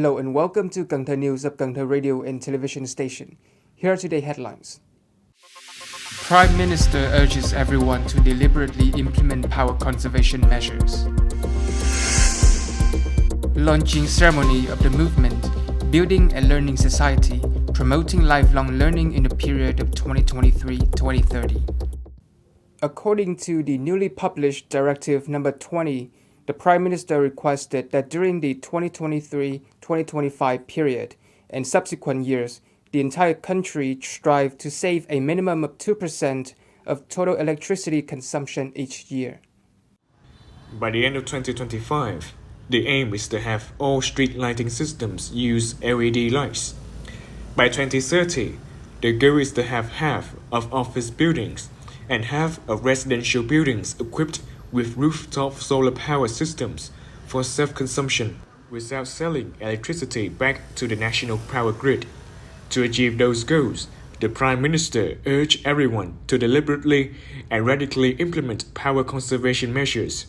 Hello and welcome to Cần Thơ News of Cần Thơ Radio and Television Station. Here are today's headlines. Prime Minister urges everyone to deliberately implement power conservation measures. Launching ceremony of the movement, Building a Learning Society, promoting lifelong learning in the period of 2023-2030. According to the newly published Directive Number 20, the Prime Minister requested that during the 2023-2025 period and subsequent years, the entire country strive to save a minimum of 2% of total electricity consumption each year. By the end of 2025, the aim is to have all street lighting systems use LED lights. By 2030, the goal is to have half of office buildings and half of residential buildings equipped with rooftop solar power systems for self-consumption without selling electricity back to the national power grid. To achieve those goals, the Prime Minister urged everyone to deliberately and radically implement power conservation measures.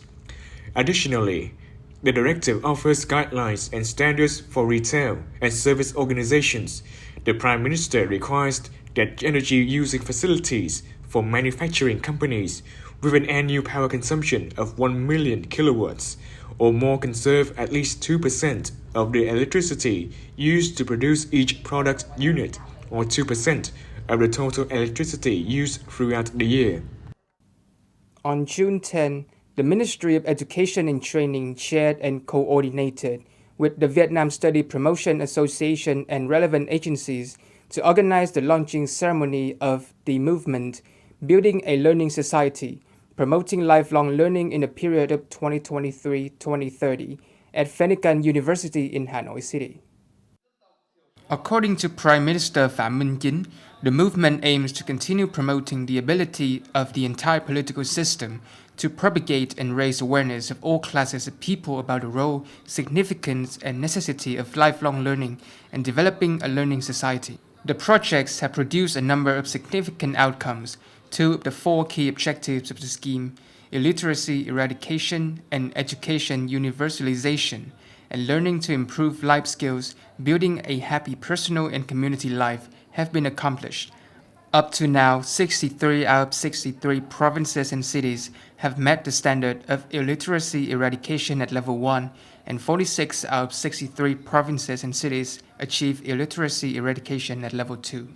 Additionally, the directive offers guidelines and standards for retail and service organizations. The Prime Minister requires that energy-using facilities for manufacturing companies with an annual power consumption of 1 million kilowatts or more conserve at least 2% of the electricity used to produce each product unit or 2% of the total electricity used throughout the year. On June 10, the Ministry of Education and Training chaired and coordinated with the Vietnam Study Promotion Association and relevant agencies to organize the launching ceremony of the movement, Building a Learning Society, promoting lifelong learning in the period of 2023-2030 at Phenican University in Hanoi City. According to Prime Minister Phạm Minh Chính, the movement aims to continue promoting the ability of the entire political system to propagate and raise awareness of all classes of people about the role, significance, and necessity of lifelong learning and developing a learning society. The projects have produced a number of significant outcomes. Two of the four key objectives of the scheme, illiteracy eradication and education universalization, and learning to improve life skills, building a happy personal and community life, have been accomplished. Up to now, 63 out of 63 provinces and cities have met the standard of illiteracy eradication at level 1, and 46 out of 63 provinces and cities achieve illiteracy eradication at level 2.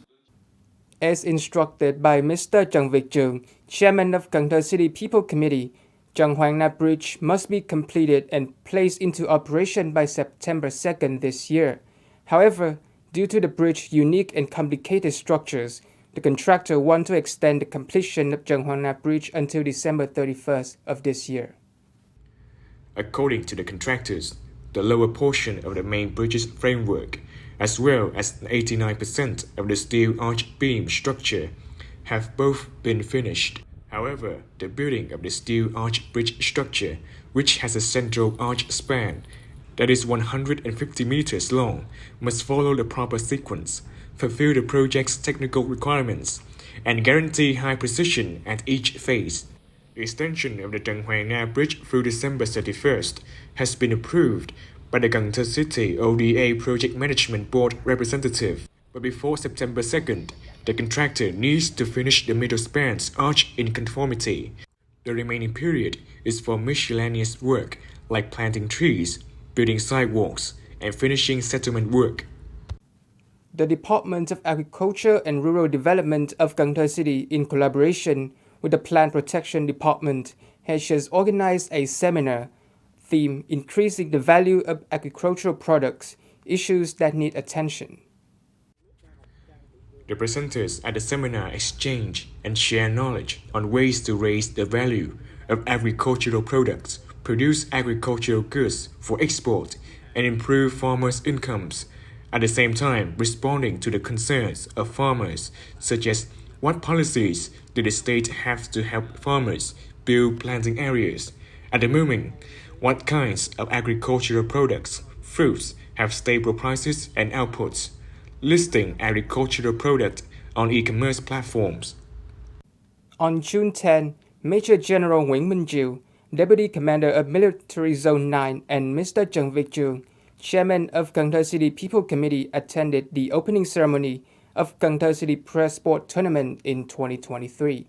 As instructed by Mr. Trần Việt Trường, Chairman of Cần Thơ City People Committee, Trần Hoàng Na Bridge must be completed and placed into operation by September 2nd this year. However, due to the bridge's unique and complicated structures, the contractor wants to extend the completion of Trần Hoàng Na Bridge until December 31st of this year. According to the contractors, the lower portion of the main bridge's framework, as well as 89% of the steel arch beam structure, have both been finished. However, the building of the steel arch bridge structure, which has a central arch span that is 150 meters long, must follow the proper sequence, fulfill the project's technical requirements, and guarantee high precision at each phase. The extension of the Trần Hoàng Na Bridge through December 31st has been approved by the Cần Thơ City ODA Project Management Board representative, but before September 2nd, the contractor needs to finish the middle span's arch in conformity. The remaining period is for miscellaneous work like planting trees, building sidewalks, and finishing settlement work. The Department of Agriculture and Rural Development of Cần Thơ City, in collaboration with the Plant Protection Department, has just organized a seminar theme increasing the value of agricultural products, issues that need attention. The presenters at the seminar exchange and share knowledge on ways to raise the value of agricultural products, produce agricultural goods for export, and improve farmers' incomes, at the same time responding to the concerns of farmers, such as what policies do the state have to help farmers build planting areas. At the moment, what kinds of agricultural products, fruits, have stable prices and outputs, listing agricultural products on e-commerce platforms. On June 10, Major General Nguyễn Minh Diệu, Deputy Commander of Military Zone 9, and Mr. Trần Việt Trường, Chairman of Cần Thơ City People Committee, attended the opening ceremony of Cần Thơ City Press Sport Tournament in 2023.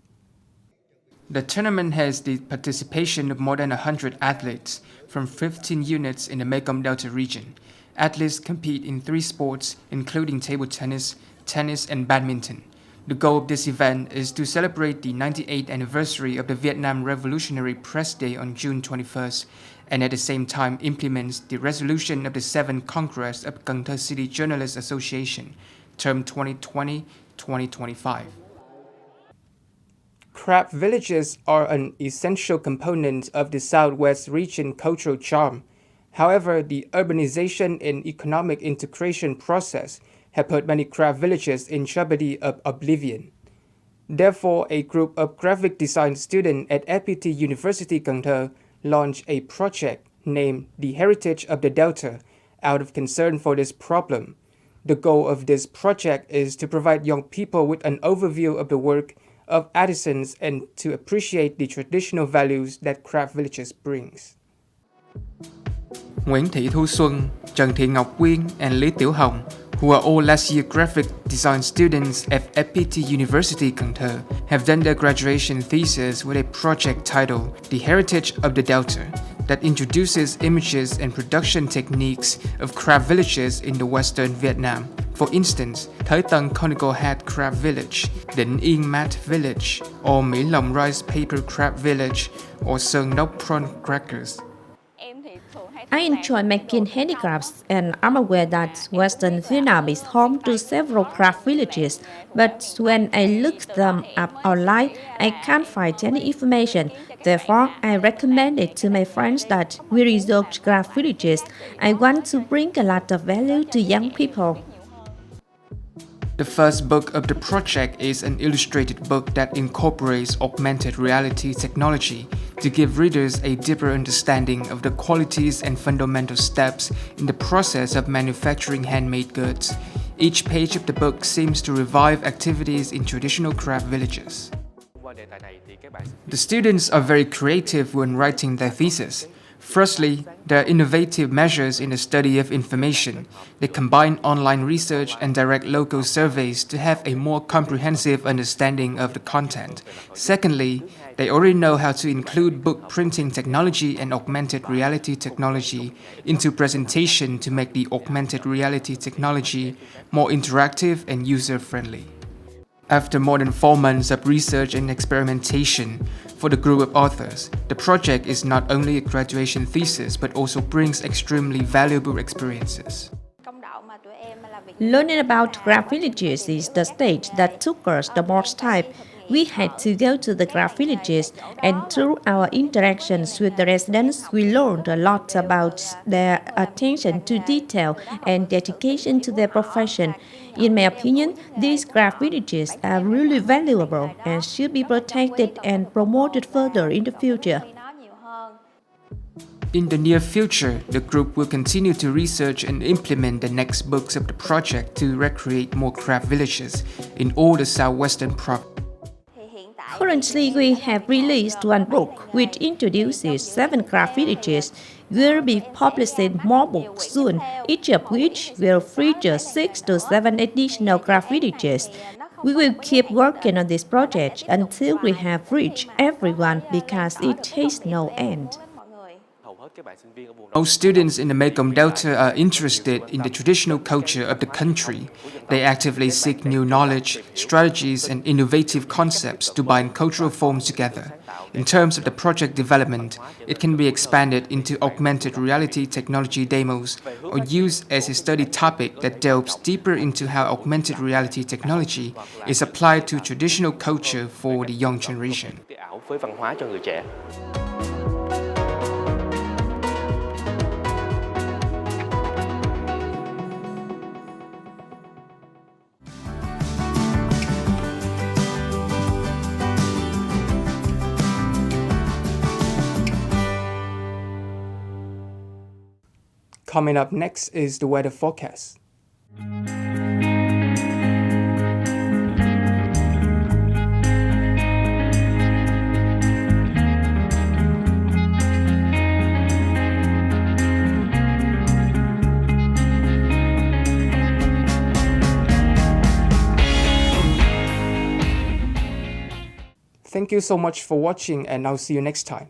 The tournament has the participation of more than 100 athletes from 15 units in the Mekong Delta region. Athletes compete in 3 sports, including table tennis, tennis, and badminton. The goal of this event is to celebrate the 98th anniversary of the Vietnam Revolutionary Press Day on June 21st, and at the same time implements the resolution of the 7th Congress of Cần Thơ City Journalists Association, term 2020-2025. Crab villages are an essential component of the Southwest region cultural charm. However, the urbanization and economic integration process have put many crab villages in jeopardy of oblivion. Therefore, a group of graphic design students at FPT University Cần Thơ launched a project named The Heritage of the Delta out of concern for this problem. The goal of this project is to provide young people with an overview of the work of artisans and to appreciate the traditional values that craft villages brings. Nguyễn Thị Thu Xuân, Trần Thị Ngọc Quyên, and Lý Tiểu Hồng, who are all last year graphic design students at FPT University Cần Thơ, have done their graduation thesis with a project titled The Heritage of the Delta that introduces images and production techniques of craft villages in the western Vietnam. For instance, Thời Tân Conical Hat Crab Village, Định Yên Mat Village, or Mỹ Lòng Rice Paper Crab Village, or Sơn Đốc Prawn Crackers. I enjoy making handicrafts, and I'm aware that Western Vietnam is home to several craft villages, but when I look them up online, I can't find any information. Therefore, I recommended to my friends that we research craft villages. I want to bring a lot of value to young people. The first book of the project is an illustrated book that incorporates augmented reality technology to give readers a deeper understanding of the qualities and fundamental steps in the process of manufacturing handmade goods. Each page of the book seems to revive activities in traditional craft villages. The students are very creative when writing their thesis. Firstly, there are innovative measures in the study of information. They combine online research and direct local surveys to have a more comprehensive understanding of the content. Secondly, they already know how to include book printing technology and augmented reality technology into presentation to make the augmented reality technology more interactive and user-friendly. After more than 4 months of research and experimentation for the group of authors, the project is not only a graduation thesis but also brings extremely valuable experiences. Learning about craft villages is the stage that took us the most time. We had to go to the craft villages, and through our interactions with the residents, we learned a lot about their attention to detail and dedication to their profession. In my opinion, these craft villages are really valuable and should be protected and promoted further in the future. In the near future, the group will continue to research and implement the next books of the project to recreate more craft villages in all the southwestern provinces. Currently, we have released one book which introduces 7 craft villages. We'll be publishing more books soon, each of which will feature 6 to 7 additional craft villages. We will keep working on this project until we have reached everyone because it has no end. Most students in the Mekong Delta are interested in the traditional culture of the country. They actively seek new knowledge, strategies, and innovative concepts to bind cultural forms together. In terms of the project development, it can be expanded into augmented reality technology demos or used as a study topic that delves deeper into how augmented reality technology is applied to traditional culture for the young generation. Coming up next is the weather forecast. Thank you so much for watching, and I'll see you next time.